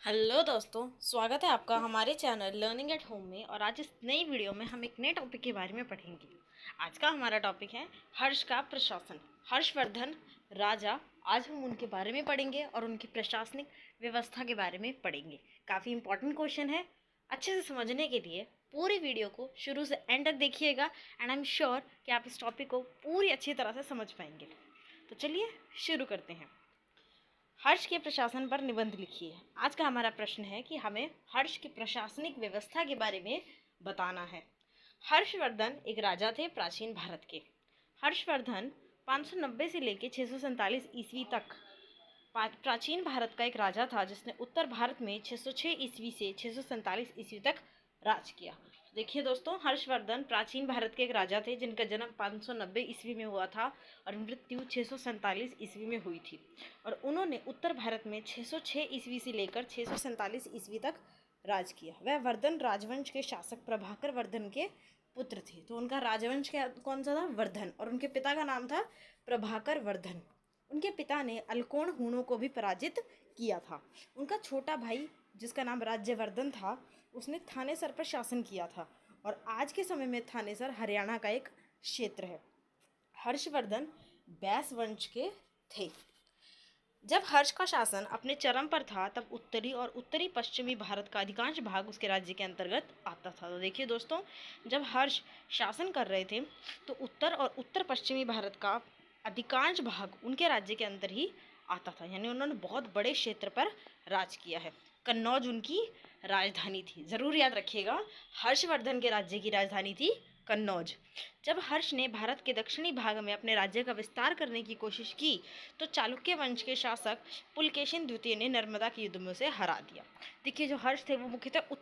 Hello दोस्तों, स्वागत है आपका हमारे चैनल लर्निंग एट होम में। और आज इस नई वीडियो में हम एक नए टॉपिक के बारे में पढ़ेंगे। आज का हमारा टॉपिक है हर्ष का प्रशासन, हर्षवर्धन राजा। आज हम उनके बारे में पढ़ेंगे और उनकी प्रशासनिक व्यवस्था के बारे में पढ़ेंगे। काफ़ी इंपॉर्टेंट क्वेश्चन है। अच्छे से समझने के लिए पूरी वीडियो को शुरू से एंड तक देखिएगा एंड आई एम श्योर कि आप इस टॉपिक को पूरी अच्छी तरह से समझ पाएंगे। तो चलिए शुरू करते हैं। हर्ष के प्रशासन पर निबंध लिखिए। आज का हमारा प्रश्न है कि हमें हर्ष की प्रशासनिक व्यवस्था के बारे में बताना है। हर्षवर्धन एक राजा थे प्राचीन भारत के। हर्षवर्धन 590 से लेकर 647 ईस्वी तक प्राचीन भारत का एक राजा था, जिसने उत्तर भारत में 606 ईस्वी से 647 ईस्वी तक राज किया। देखिए दोस्तों, हर्षवर्धन प्राचीन भारत के एक राजा थे जिनका जन्म 590 ईस्वी में हुआ था और मृत्यु 647 ईस्वी में हुई थी। और उन्होंने उत्तर भारत में 606 ईस्वी से लेकर 647 ईस्वी तक राज किया। वह वर्धन राजवंश के शासक प्रभाकर वर्धन के पुत्र थे। तो उनका राजवंश क्या कौन सा था? वर्धन। और उनके पिता का नाम था प्रभाकर वर्धन। उनके पिता ने अलकोण हूणों को भी पराजित किया था। उनका छोटा भाई जिसका नाम राज्यवर्धन था, उसने थानेसर पर शासन किया था। और आज के समय में थानेसर हरियाणा का एक क्षेत्र है। हर्षवर्धन बैस वंश के थे। जब हर्ष का शासन अपने चरम पर था, तब उत्तरी और उत्तरी पश्चिमी भारत का अधिकांश भाग उसके राज्य के अंतर्गत आता था। तो देखिए दोस्तों, जब हर्ष शासन कर रहे थे तो उत्तर और उत्तर पश्चिमी भारत का अधिकांश भाग उनके राज्य के अंदर ही आता था। यानी उन्होंने बहुत बड़े क्षेत्र पर राज किया है। कन्नौज उनकी राजधानी थी। जरूर याद रखिएगा, हर्षवर्धन के राज्य की राजधानी थी कन्नौज। जब हर्ष ने भारत के दक्षिणी भाग में अपने राज्य का विस्तार करने की कोशिश की, तो चालुक्य वंश के शासक पुलकेशिन द्वितीय ने नर्मदा के युद्ध में उसे हरा दिया। देखिए, जो हर्ष थे वो मुख्यतः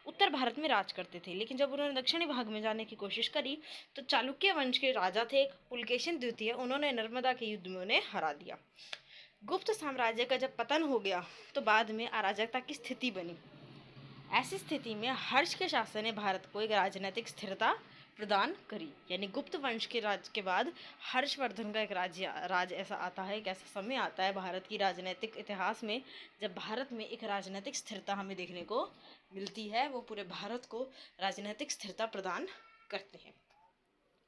उत्तर भारत में राज करते थे, लेकिन जब उन्होंने दक्षिणी भाग में जाने की कोशिश करी तो चालुक्य वंश के राजा थे पुलकेशिन द्वितीय, उन्होंने नर्मदा के युद्ध में उन्हें हरा दिया। गुप्त साम्राज्य का जब पतन हो गया तो बाद में अराजकता की स्थिति बनी। ऐसी स्थिति में हर्ष के शासन ने भारत को एक राजनीतिक स्थिरता प्रदान करी। यानी गुप्त वंश के राज के बाद हर्षवर्धन का एक राज ऐसा आता है, एक ऐसा समय आता है भारत की राजनीतिक इतिहास में जब भारत में एक राजनीतिक स्थिरता हमें देखने को मिलती है। वो पूरे भारत को राजनीतिक स्थिरता प्रदान करते हैं।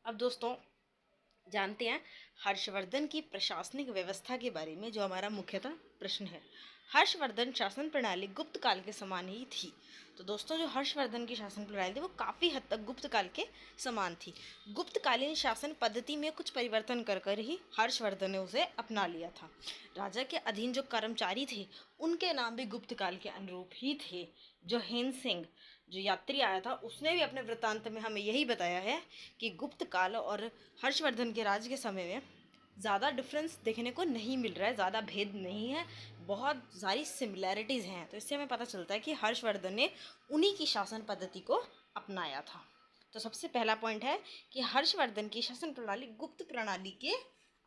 अब दोस्तों जानते हैं हर्षवर्धन की प्रशासनिक व्यवस्था के बारे में, जो हमारा मुख्यतः प्रश्न है। हर्षवर्धन शासन प्रणाली गुप्त काल के समान ही थी। तो दोस्तों, जो हर्षवर्धन की शासन प्रणाली थी वो काफ़ी हद तक गुप्त काल के समान थी। गुप्तकालीन शासन पद्धति में कुछ परिवर्तन कर कर ही हर्षवर्धन ने उसे अपना लिया था। राजा के अधीन जो कर्मचारी थे उनके नाम भी गुप्त काल के अनुरूप ही थे। जो हेन सिंह जो यात्री आया था, उसने भी अपने वृत्तांत में हमें यही बताया है कि गुप्त काल और हर्षवर्धन के राज के समय में ज़्यादा डिफरेंस देखने को नहीं मिल रहा है, ज़्यादा भेद नहीं है, बहुत सारी सिमिलैरिटीज़ हैं। तो इससे हमें पता चलता है कि हर्षवर्धन ने उन्हीं की शासन पद्धति को अपनाया था। तो सबसे पहला पॉइंट है कि हर्षवर्धन की शासन प्रणाली गुप्त प्रणाली के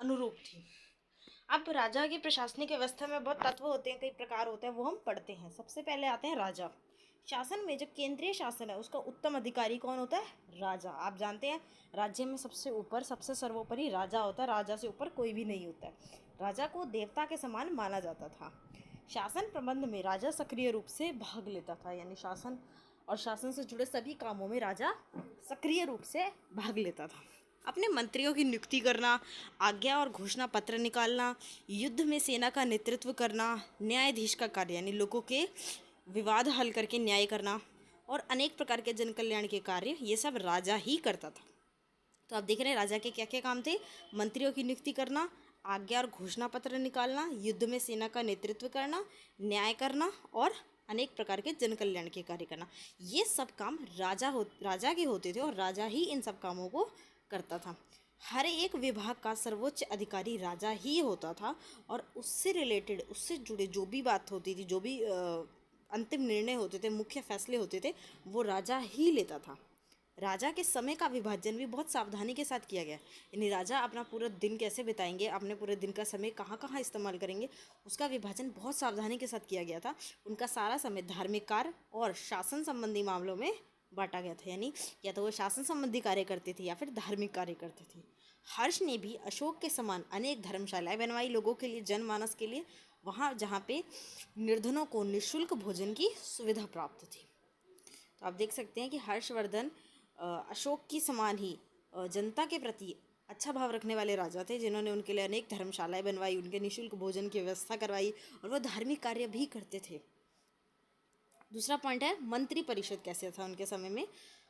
अनुरूप थी। अब राजा की प्रशासनिक व्यवस्था में बहुत तत्व होते हैं, कई प्रकार होते हैं, वो हम पढ़ते हैं। सबसे पहले आते हैं राजा। शासन में जो केंद्रीय शासन है उसका उत्तम अधिकारी कौन होता है? राजा। आप जानते हैं राज्य में सबसे ऊपर, सबसे सर्वोपरि राजा होता है। राजा से ऊपर कोई भी नहीं होता है। राजा को देवता के समान माना जाता था। शासन प्रबंध में राजा सक्रिय रूप से भाग लेता था। यानी शासन और शासन से जुड़े सभी कामों में राजा सक्रिय रूप से भाग लेता था। अपने मंत्रियों की नियुक्ति करना, आज्ञा और घोषणा पत्र निकालना, युद्ध में सेना का नेतृत्व करना, न्यायाधीश का कार्य यानी लोगों के विवाद हल करके न्याय करना और अनेक प्रकार के जन कल्याण के कार्य, ये सब राजा ही करता था। तो आप देख रहे हैं राजा के क्या क्या काम थे? मंत्रियों की नियुक्ति करना, आज्ञा और घोषणा पत्र निकालना, युद्ध में सेना का नेतृत्व करना, न्याय करना और अनेक प्रकार के जन कल्याण के कार्य करना। ये सब काम राजा के होते थे और राजा ही इन सब कामों को करता था। हर एक विभाग का सर्वोच्च अधिकारी राजा ही होता था और उससे रिलेटेड, उससे जुड़े जो भी बात होती थी, जो भी अंतिम निर्णय होते थे, मुख्य फैसले होते थे, वो राजा ही लेता था। राजा के समय का विभाजन भी बहुत सावधानी के साथ किया गया। यानी राजा अपना पूरा दिन कैसे बिताएंगे, अपने पूरे दिन का समय कहाँ कहाँ इस्तेमाल करेंगे, उसका विभाजन बहुत सावधानी के साथ किया गया था। उनका सारा समय धार्मिक कार्य और शासन संबंधी मामलों में बांटा गया था। यानी या तो वो शासन संबंधी कार्य करते थे या फिर धार्मिक कार्य करते थे। हर्ष ने भी अशोक के समान अनेक धर्मशालाएं बनवाई लोगों के लिए, जनमानस के लिए, वहाँ जहाँ पे निर्धनों को निःशुल्क भोजन की सुविधा प्राप्त थी। तो आप देख सकते हैं कि हर्षवर्धन अशोक की समान ही जनता के प्रति अच्छा भाव रखने वाले राजा थे, जिन्होंने उनके लिए अनेक धर्मशालाएं बनवाई, उनके निःशुल्क भोजन की व्यवस्था करवाई और वो धार्मिक कार्य भी करते थे। दूसरा पॉइंट है मंत्री परिषद कैसे था उनके समय में।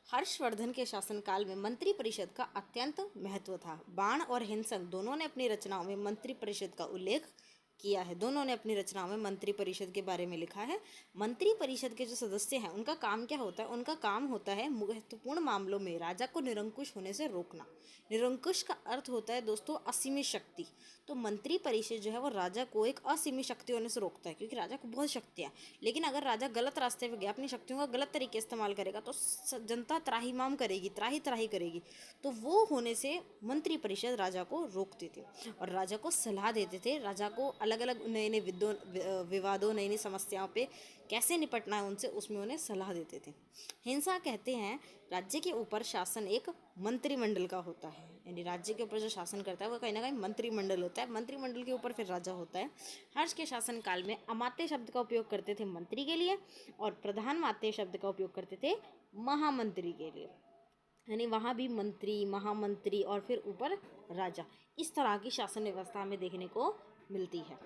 हर्षवर्धन के शासनकाल में मंत्री परिषद का अत्यंत महत्व था। बाण और हिंसक दोनों ने अपनी रचनाओं में मंत्री परिषद का उल्लेख किया है। दोनों ने अपनी रचनाओं में मंत्री परिषद के बारे में लिखा है। मंत्री परिषद के जो सदस्य हैं उनका काम क्या होता है? उनका काम होता है महत्वपूर्ण मामलों में राजा को निरंकुश होने से रोकना। निरंकुश का अर्थ होता है दोस्तों असीमित शक्ति। तो मंत्री परिषद जो है वो राजा को एक असीमित शक्ति होने से रोकता है, क्योंकि राजा को बहुत शक्तियाँ, लेकिन अगर राजा गलत रास्ते पे गया, अपनी शक्तियों का गलत तरीके इस्तेमाल करेगा तो जनता त्राहिमाम करेगी, त्राही त्राही करेगी। तो वो होने से मंत्री परिषद राजा को रोकते थे और राजा को सलाह देते थे। राजा को अलग अलग नए नए विवादों, नई नई समस्याओं पे कैसे निपटना है उनसे, उसमें उन्हें सलाह देते थे। हिंसा कहते हैं राज्य के ऊपर शासन एक मंत्रिमंडल का होता है, यानी राज्य के ऊपर जो शासन करता है वो कहीं ना कहीं मंत्रिमंडल होता है। मंत्रिमंडल के ऊपर फिर राजा होता है। हर्ष के शासन काल में अमात्य शब्द का उपयोग करते थे मंत्री के लिए और प्रधान मात्य शब्द का उपयोग करते थे महामंत्री के लिए, यानी वहाँ भी मंत्री, महामंत्री और फिर ऊपर राजा। इस तरह की शासन व्यवस्था हमें देखने को मिलती है।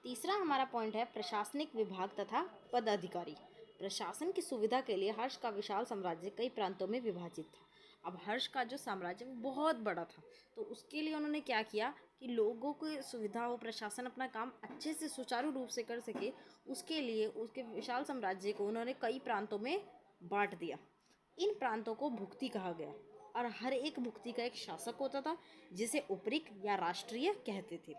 तीसरा हमारा पॉइंट है प्रशासनिक विभाग तथा पदाधिकारी। प्रशासन की सुविधा के लिए हर्ष का विशाल साम्राज्य कई प्रांतों में विभाजित था। अब हर्ष का जो साम्राज्य वो बहुत बड़ा था, तो उसके लिए उन्होंने क्या किया कि लोगों को सुविधा हो, प्रशासन अपना काम अच्छे से सुचारू रूप से कर सके, उसके लिए उसके विशाल साम्राज्य को उन्होंने कई प्रांतों में बांट दिया। इन प्रांतों को भुक्ति कहा गया और हर एक भुक्ति का एक शासक होता था जिसे उपरिक या राष्ट्रीय कहते थे।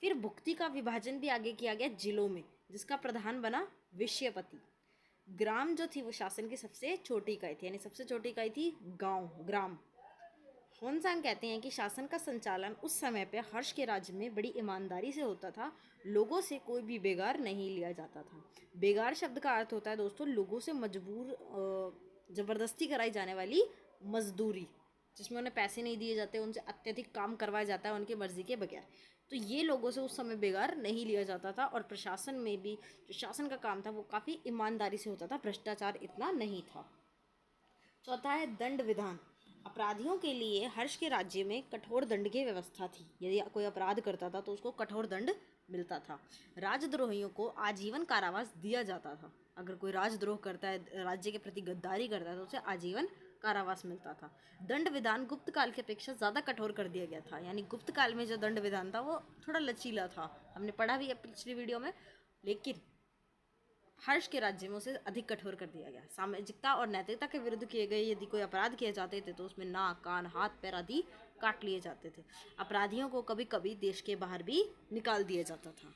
फिर भुक्ति का विभाजन भी आगे किया गया जिलों में, जिसका प्रधान बना विषयपति। ग्राम जो थी वो शासन की सबसे छोटी इकाई थी, यानी सबसे छोटी इकाई थी गांव, ग्राम। होनसांग कहते हैं कि शासन का संचालन उस समय पे हर्ष के राज्य में बड़ी ईमानदारी से होता था। लोगों से कोई भी बेगार नहीं लिया जाता था। बेगार शब्द का अर्थ होता है दोस्तों लोगों से ज़बरदस्ती कराई जाने वाली मजदूरी, जिसमें उन्हें पैसे नहीं दिए जाते, उनसे अत्यधिक काम करवाया जाता है उनकी मर्जी के बगैर। तो ये लोगों से उस समय बेगार नहीं लिया जाता था। और प्रशासन में भी जो शासन का काम था वो काफ़ी ईमानदारी से होता था, भ्रष्टाचार इतना नहीं था। चौथा है दंड विधान। अपराधियों के लिए हर्ष के राज्य में कठोर दंड की व्यवस्था थी। यदि कोई अपराध करता था तो उसको कठोर दंड मिलता था। राजद्रोहियों को आजीवन कारावास दिया जाता था। अगर कोई राजद्रोह करता है, राज्य के प्रति गद्दारी करता है, तो उसे आजीवन कारावास मिलता था। दंड विधान गुप्त काल की अपेक्षा ज़्यादा कठोर कर दिया गया था, यानी गुप्त काल में जो दंड विधान था वो थोड़ा लचीला था, हमने पढ़ा भी है पिछली वीडियो में, लेकिन हर्ष के राज्य में उसे अधिक कठोर कर दिया गया। सामाजिकता और नैतिकता के विरुद्ध किए गए यदि कोई अपराध किए जाते थे तो उसमें नाक, कान, हाथ, पैर आदि काट लिए जाते थे। अपराधियों को कभी कभी देश के बाहर भी निकाल दिया जाता था।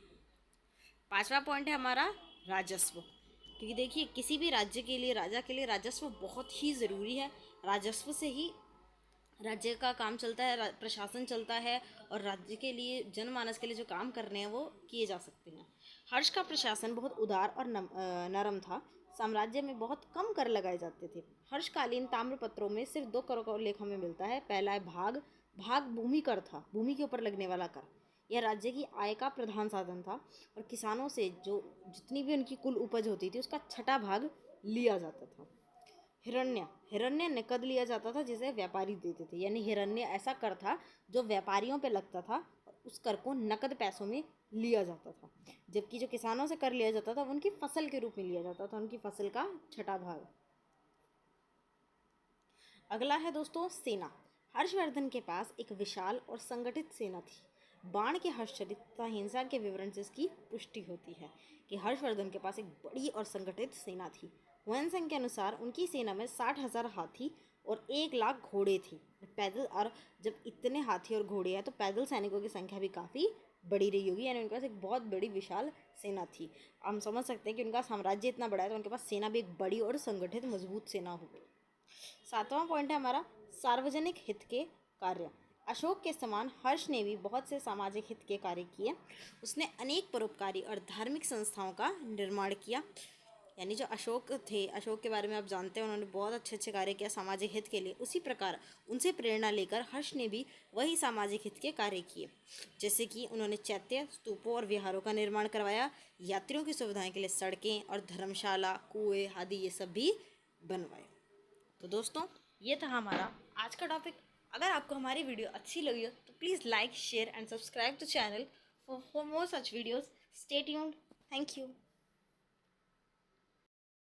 पांचवा पॉइंट है हमारा राजस्व, क्योंकि देखिए किसी भी राज्य के लिए, राजा के लिए राजस्व बहुत ही ज़रूरी है। राजस्व से ही राज्य का काम चलता है, प्रशासन चलता है और राज्य के लिए, जनमानस के लिए जो काम करने हैं वो किए जा सकते हैं। हर्ष का प्रशासन बहुत उदार और नरम था। साम्राज्य में बहुत कम कर लगाए जाते थे। हर्षकालीन ताम्रपत्रों में सिर्फ 2 कर का उल्लेख हमें मिलता है। पहला है भाग भूमि कर था, भूमि के ऊपर लगने वाला कर। यह राज्य की आय का प्रधान साधन था और किसानों से जो जितनी भी उनकी कुल उपज होती थी उसका 6ठा भाग लिया जाता था। हिरण्य नकद लिया जाता था जिसे व्यापारी देते थे, यानी हिरण्य ऐसा कर था जो व्यापारियों पे लगता था और उस कर को नकद पैसों में लिया जाता था। जबकि जो किसानों से कर लिया जाता था वो उनकी फसल के रूप में लिया जाता था, उनकी फसल का 6ठा भाग। अगला है दोस्तों सेना। हर्षवर्धन के पास एक विशाल और संगठित सेना थी। बाण के हर्षचरित तथा हिंसा के विवरण से इसकी पुष्टि होती है कि हर्षवर्धन के पास एक बड़ी और संगठित सेना थी। हुनसेन के अनुसार उनकी सेना में 60,000 हाथी और 1 लाख घोड़े थे। पैदल, और जब इतने हाथी और घोड़े हैं तो पैदल सैनिकों की संख्या भी काफ़ी बड़ी रही होगी, यानी उनके पास एक बहुत बड़ी विशाल सेना थी। हम समझ सकते हैं कि उनका साम्राज्य इतना बड़ा है तो उनके पास सेना भी एक बड़ी और संगठित मजबूत सेना होगी। 7वां पॉइंट है हमारा सार्वजनिक हित के कार्य। अशोक के समान हर्ष ने भी बहुत से सामाजिक हित के कार्य किए। उसने अनेक परोपकारी और धार्मिक संस्थाओं का निर्माण किया। यानी जो अशोक थे, अशोक के बारे में आप जानते हैं, उन्होंने बहुत अच्छे अच्छे कार्य किया सामाजिक हित के लिए। उसी प्रकार उनसे प्रेरणा लेकर हर्ष ने भी वही सामाजिक हित के कार्य किए, जैसे कि उन्होंने चैत्य, स्तूपों और विहारों का निर्माण करवाया, यात्रियों की सुविधाएं के लिए सड़कें और धर्मशाला, कुएं आदि ये सब भी बनवाए। तो दोस्तों, ये था हमारा आज का टॉपिक। अगर आपको हमारी वीडियो अच्छी लगी हो तो please like, share and subscribe the channel for more such videos. Stay tuned. Thank you.